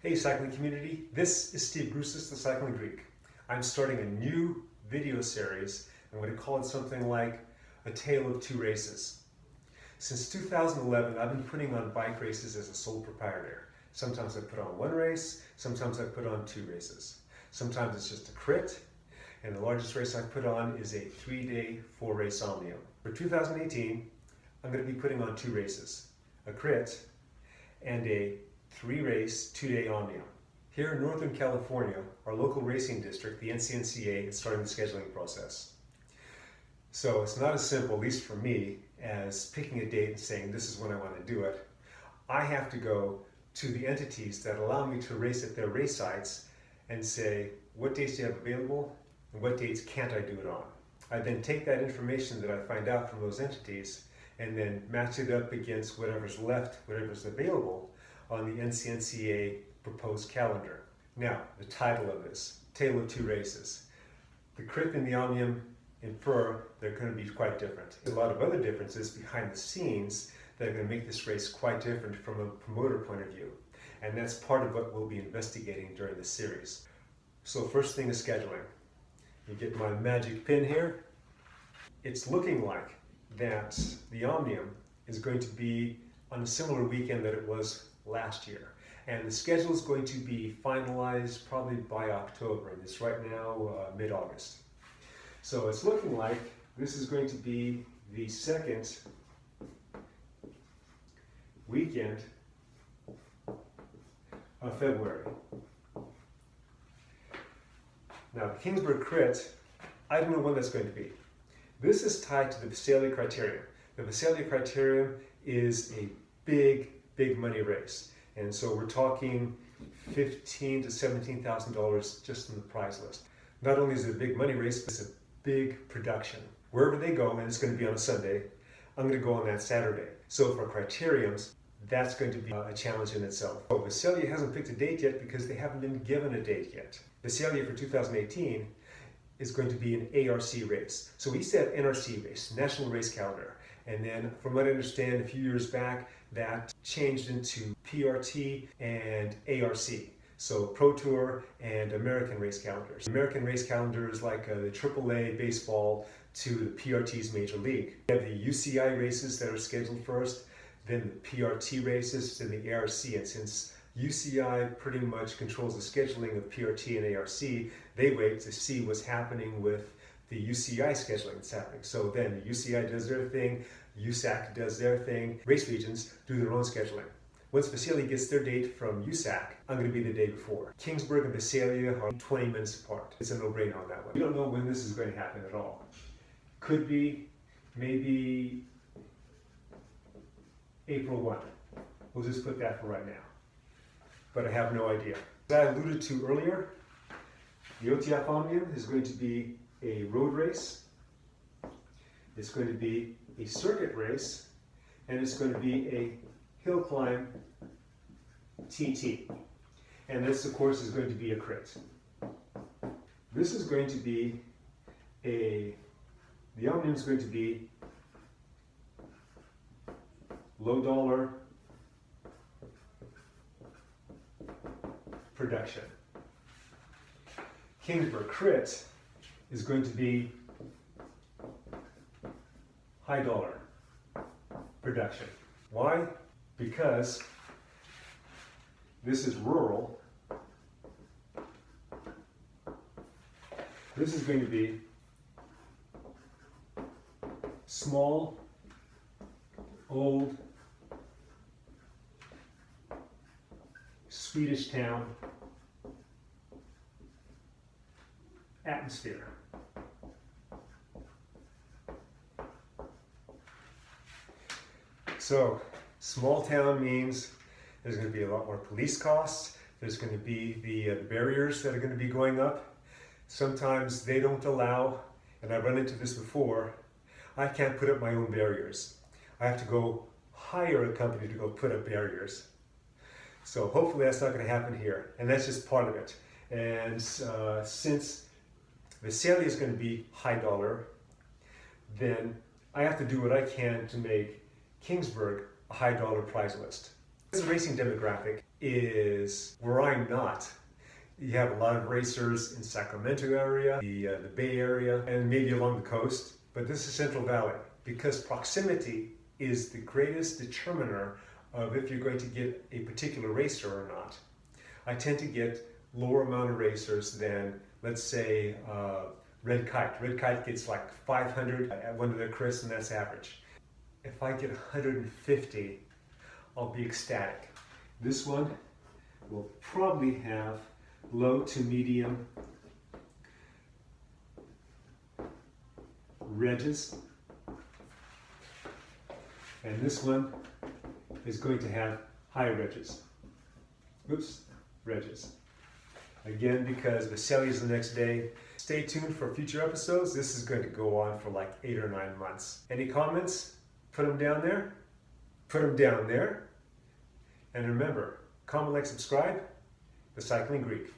Hey cycling community, this is Steve Grusis, the Cycling Greek. I'm starting a new video series. I'm going to call it something like A Tale of Two Races. Since 2011, I've been putting on bike races as a sole proprietor. Sometimes I put on one race, sometimes I put on two races. Sometimes it's just a crit, and the largest race I put on is a 3-day, 4-race Omnium. For 2018, I'm going to be putting on two races, a crit and a 3-race, 2-day Omnium. Here in Northern California, our local racing district, the NCNCA, is starting the scheduling process. So it's not as simple, at least for me, as picking a date and saying this is when I want to do it. I have to go to the entities that allow me to race at their race sites and say, what dates do you have available and what dates can't I do it on? I then take that information that I find out from those entities and then match it up against whatever's left, whatever's available on the NCNCA proposed calendar. Now, the title of this, Tale of Two Races. The crit and the Omnium infer they're going to be quite different. There's a lot of other differences behind the scenes that are going to make this race quite different from a promoter point of view. And that's part of what we'll be investigating during this series. So first thing is scheduling. You get my magic pin here. It's looking like that the Omnium is going to be on a similar weekend that it was last year. And the schedule is going to be finalized probably by October, and it's right now mid-August. So it's looking like this is going to be the second weekend of February. Now the Kingsburg Crit, I don't know when that's going to be. This is tied to the Visalia Criterium. The Visalia Criterium is a big money race. And so we're talking $15,000 to $17,000 just in the prize list. Not only is it a big money race, but it's a big production. Wherever they go, and it's going to be on a Sunday, I'm going to go on that Saturday. So for criteriums, that's going to be a challenge in itself. So Visalia hasn't picked a date yet because they haven't been given a date yet. Visalia for 2018 is going to be an ARC race. So we used to have NRC race, National Race Calendar. And then from what I understand, a few years back, that changed into PRT and ARC. So Pro Tour and American Race Calendars. American Race Calendar is like the AAA baseball to the PRT's Major League. We have the UCI races that are scheduled first, then the PRT races, then the ARC. And since UCI pretty much controls the scheduling of PRT and ARC, they wait to see what's happening with the UCI scheduling that's happening. So then the UCI does their thing, USAC does their thing, race regions do their own scheduling. Once Visalia gets their date from USAC, I'm going to be the day before. Kingsburg and Visalia are 20 minutes apart. It's a no-brainer on that one. We don't know when this is going to happen at all. Could be maybe April 1. We'll just put that for right now. But I have no idea. As I alluded to earlier, the OTF Omnium is going to be a road race, it's going to be a circuit race, and it's going to be a hill climb TT. And this, of course, is going to be a crit. This is going to be the Omnium is going to be low dollar production. Kingsburg Crit is going to be high dollar production. Why? Because this is rural. This is going to be small, old, Swedish town atmosphere. So, small town means there's going to be a lot more police costs, there's going to be the barriers that are going to be going up. Sometimes they don't allow, and I've run into this before, I can't put up my own barriers. I have to go hire a company to go put up barriers. So hopefully that's not going to happen here, and that's just part of it. And since Visalia is going to be high dollar, then I have to do what I can to make Kingsburg a high dollar prize list. This racing demographic is where I'm not. You have a lot of racers in Sacramento area, the Bay Area, and maybe along the coast. But this is Central Valley because proximity is the greatest determiner of if you're going to get a particular racer or not. I tend to get lower amount of racers than, let's say, Red Kite. Red Kite gets like 500 at one of their crisps, and that's average. If I get 150, I'll be ecstatic. This one will probably have low to medium reges, and this one is going to have high reges. Reges. Again, because Veseli is the next day. Stay tuned for future episodes. This is going to go on for like 8 or 9 months. Any comments? Put them down there. Put them down there. And remember, comment, like, subscribe. The Cycling Greek.